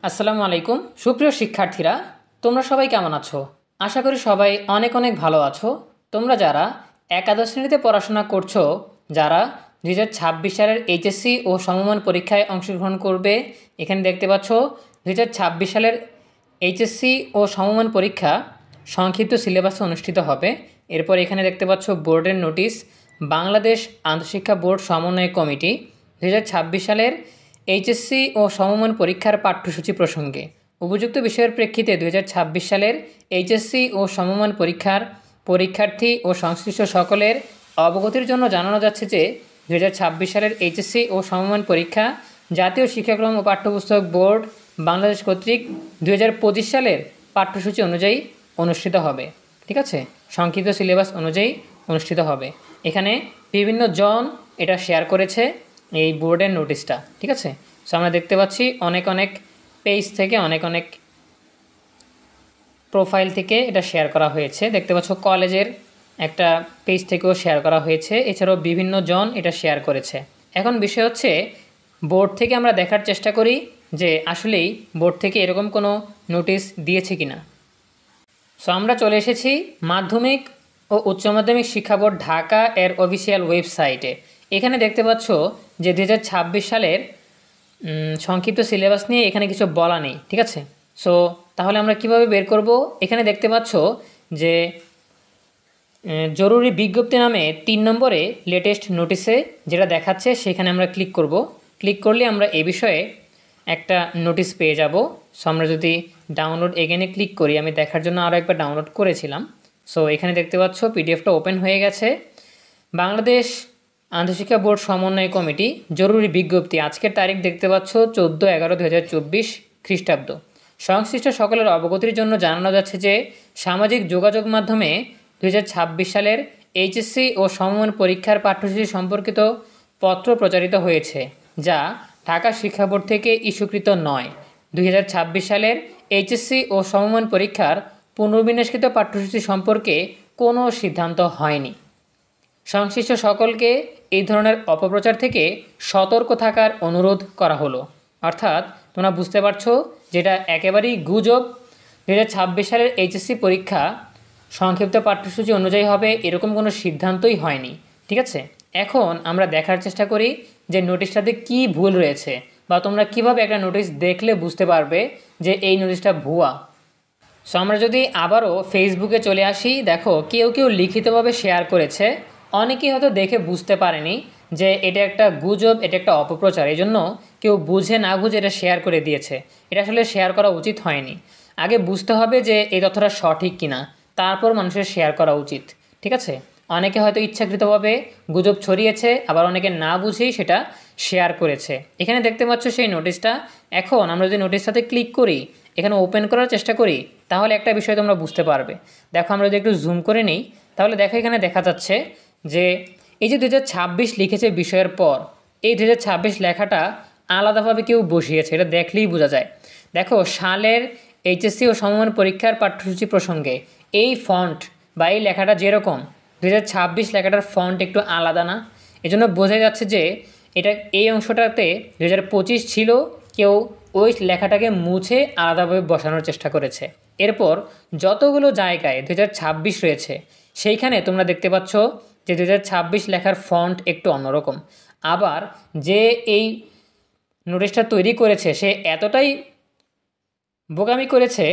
আসসালামু আলাইকুম সুপ্রিয় শিক্ষার্থীরা, তোমরা সবাই কেমন আছো? আশা করি সবাই অনেক অনেক ভালো আছো। তোমরা যারা একাদশ শ্রেণীতে পড়াশোনা করছো, যারা 2026 সালের এইচএসসি ও সমমান পরীক্ষায় অংশগ্রহণ করবে, এখানে দেখতে পাচ্ছ 2026 সালের এইচএসসি ও সমমান পরীক্ষা সংক্ষিপ্ত সিলেবাসে অনুষ্ঠিত হবে। এরপর এখানে দেখতে পাচ্ছ বোর্ডের নোটিশ, বাংলাদেশ আন্তঃশিক্ষা বোর্ড সমন্বয় কমিটি 2026 সালের এইচএসসি ও সমমান পরীক্ষার পাঠ্যসূচি প্রসঙ্গে উপযুক্ত বিষয়ের প্রেক্ষিতে 2026 সালের এইচএসসি ও সমমান পরীক্ষার পরীক্ষার্থী ও সংশ্লিষ্ট সকলের অবগতির জন্য জানানো যাচ্ছে যে 2026 সালের এইচএসসি ও সমমান পরীক্ষা জাতীয় শিক্ষাক্রম ও পাঠ্যপুস্তক বোর্ড বাংলাদেশ কর্তৃক 2025 সালের পাঠ্যসূচি অনুযায়ী অনুষ্ঠিত হবে। ঠিক আছে, সংক্ষিপ্ত সিলেবাস অনুযায়ী অনুষ্ঠিত হবে। এখানে বিভিন্ন জন এটা শেয়ার করেছে এই বোর্ডের নোটিশটা। ঠিক আছে, সো আমরা দেখতে পাচ্ছি অনেক অনেক পেজ থেকে অনেক অনেক প্রোফাইল থেকে এটা শেয়ার করা হয়েছে। দেখতে পাচ্ছ কলেজের একটা পেজ থেকেও শেয়ার করা হয়েছে, এছাড়াও বিভিন্ন জন এটা শেয়ার করেছে। এখন বিষয় হচ্ছে বোর্ড থেকে আমরা দেখার চেষ্টা করি যে আসলেই বোর্ড থেকে এরকম কোনো নোটিশ দিয়েছে কিনা। সো আমরা চলে এসেছি মাধ্যমিক ও উচ্চ মাধ্যমিক শিক্ষা বোর্ড ঢাকা এর অফিসিয়াল ওয়েবসাইটে। এখানে দেখতে পাচ্ছ যে 2026 সালের সংক্ষিপ্ত সিলেবাস নিয়ে এখানে কিছু বলা নেই। ঠিক আছে, সো তাহলে আমরা কিভাবে বের করব? এখানে দেখতে পাচ্ছ যে জরুরি বিজ্ঞপ্তি নামে 3 নম্বরে লেটেস্ট নোটিশে যেটা দেখাচ্ছে সেখানে আমরা ক্লিক করব। ক্লিক করলে আমরা এই বিষয়ে একটা নোটিশ পেয়ে যাব। সো আমরা যদি ডাউনলোড এগেনে ক্লিক করি, আমি দেখার জন্য আরও একবার ডাউনলোড করেছিলাম। সো এখানে দেখতে পাচ্ছ পিডিএফটা ওপেন হয়ে গেছে। বাংলাদেশ আন্তঃশিক্ষা বোর্ড সমন্বয় কমিটি জরুরি বিজ্ঞপ্তি, আজকের তারিখ দেখতে পাচ্ছ 14/11/2024 খ্রিস্টাব্দ। সংশ্লিষ্ট সকলের অবগতির জন্য জানানো যাচ্ছে যে সামাজিক যোগাযোগ মাধ্যমে 2026 সালের এইচএসসি ও সমমান পরীক্ষার পাঠ্যসূচি সম্পর্কিত পত্র প্রচারিত হয়েছে, যা ঢাকা শিক্ষা বোর্ড থেকে ইস্যুকৃত নয়। 2026 সালের এইচএসসি ও সমমান পরীক্ষার পুনর্বিন্যাসকৃত পাঠ্যসূচি সম্পর্কে কোনো সিদ্ধান্ত হয়নি। সংশ্লিষ্ট সকলকে এই ধরনের অপপ্রচার থেকে সতর্ক থাকার অনুরোধ করা হলো। অর্থাৎ তোমরা বুঝতে পারছো যেটা একেবারেই গুজব। 2026 সালের এইচএসসি পরীক্ষা সংক্ষিপ্ত পাঠ্যসূচি অনুযায়ী হবে এরকম কোনো সিদ্ধান্তই হয়নি। ঠিক আছে, এখন আমরা দেখার চেষ্টা করি যে নোটিশটাতে কি ভুল রয়েছে, বা তোমরা কিভাবে একটা নোটিশ দেখলে বুঝতে পারবে যে এই নোটিশটা ভুয়া। সো আমরা যদি আবারও ফেসবুকে চলে আসি, দেখো কেউ কেউ লিখিতভাবে শেয়ার করেছে, অনেকেই হয়তো দেখে বুঝতে পারেনি যে এটা একটা গুজব, এটা একটা অপপ্রচার, এই জন্য কেউ বুঝে না বুঝে এটা শেয়ার করে দিয়েছে। এটা আসলে শেয়ার করা উচিত হয়নি। আগে বুঝতে হবে যে এই তথ্যটা সঠিক কিনা, তারপর মানুষের শেয়ার করা উচিত। ঠিক আছে, অনেকে হয়তো ইচ্ছাকৃতভাবে গুজব ছড়িয়েছে, আবার অনেকে না বুঝেই সেটা শেয়ার করেছে। এখানে দেখতে পাচ্ছ সেই নোটিশটা। এখন আমরা যদি নোটিশটাতে ক্লিক করি, এখানে ওপেন করার চেষ্টা করি, তাহলে একটা বিষয় তোমরা বুঝতে পারবে। দেখো আমরা যদি একটু জুম করে নিই, তাহলে দেখো এখানে দেখা যাচ্ছে যে এই যে 2026 লিখেছে বিষয়ের পর, এই 2026 লেখাটা আলাদাভাবে কেউ বসিয়েছে, এটা দেখলেই বোঝা যায়। দেখো সালের এইচএসসি ও সমমান পরীক্ষার পাঠ্যসূচি প্রসঙ্গে এই ফন্ট বা এই লেখাটা যেরকম, 2026 লেখাটার ফন্ট একটু আলাদা না? এজন্য বোঝা যাচ্ছে যে এটা এই অংশটাতে 2025 ছিল, কেউ ওই লেখাটাকে মুছে আলাদাভাবে বসানোর চেষ্টা করেছে। এরপর যতগুলো জায়গায় 2026 রয়েছে সেইখানে তোমরা দেখতে পাচ্ছ যে 2026 লেখার ফন্ট একটু অন্যরকম। আবার যে এই নোটিশটা তৈরি করেছে সে এতটাই বোকামি করেছে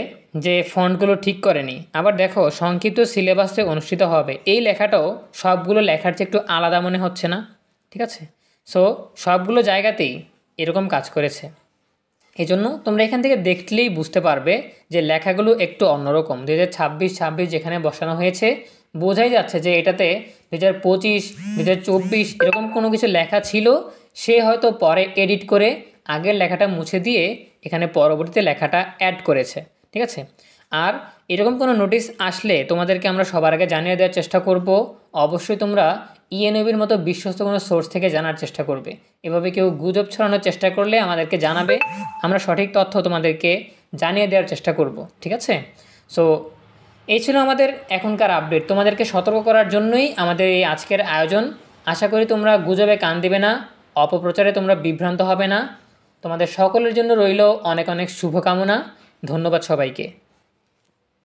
যে ফন্টগুলো ঠিক করেনি। আবার দেখো সংক্ষিপ্ত সিলেবাসে অনুষ্ঠিত হবে, এই লেখাটাও সবগুলো লেখার চেয়ে একটু আলাদা মনে হচ্ছে না? ঠিক আছে, সো সবগুলো জায়গাতেই এরকম কাজ করেছে। এই জন্য তোমরা এখান থেকে দেখলেই বুঝতে পারবে যে লেখাগুলো একটু অন্যরকম। 2026 যেখানে বসানো হয়েছে বোঝাই যাচ্ছে যে এটাতে 2025 2024 এরকম কোনো কিছু লেখা ছিল, সে হয়তো পরে এডিট করে আগের লেখাটা মুছে দিয়ে এখানে পরবর্তীতে লেখাটা অ্যাড করেছে। ঠিক আছে, আর এরকম কোনো নোটিশ আসলে তোমাদেরকে আমরা সবার আগে জানিয়ে দেওয়ার চেষ্টা করব। অবশ্যই তোমরা ইএনওবির মতো বিশ্বস্ত কোনো সোর্স থেকে জানার চেষ্টা করবে। এভাবে কেউ গুজব ছড়ানোর চেষ্টা করলে আমাদেরকে জানাবে, আমরা সঠিক তথ্য তোমাদেরকে জানিয়ে দেওয়ার চেষ্টা করব। ঠিক আছে, সো এই ছিল আমাদের এখনকার আপডেট। তোমাদেরকে সতর্ক করার জন্যই আমাদের এই আজকের আয়োজন। আশা করি তোমরা গুজবে কান দিবে না, অপপ্রচারে তোমরা বিভ্রান্ত হবে না। তোমাদের সকলের জন্য রইল অনেক অনেক শুভকামনা। ধন্যবাদ সবাইকে।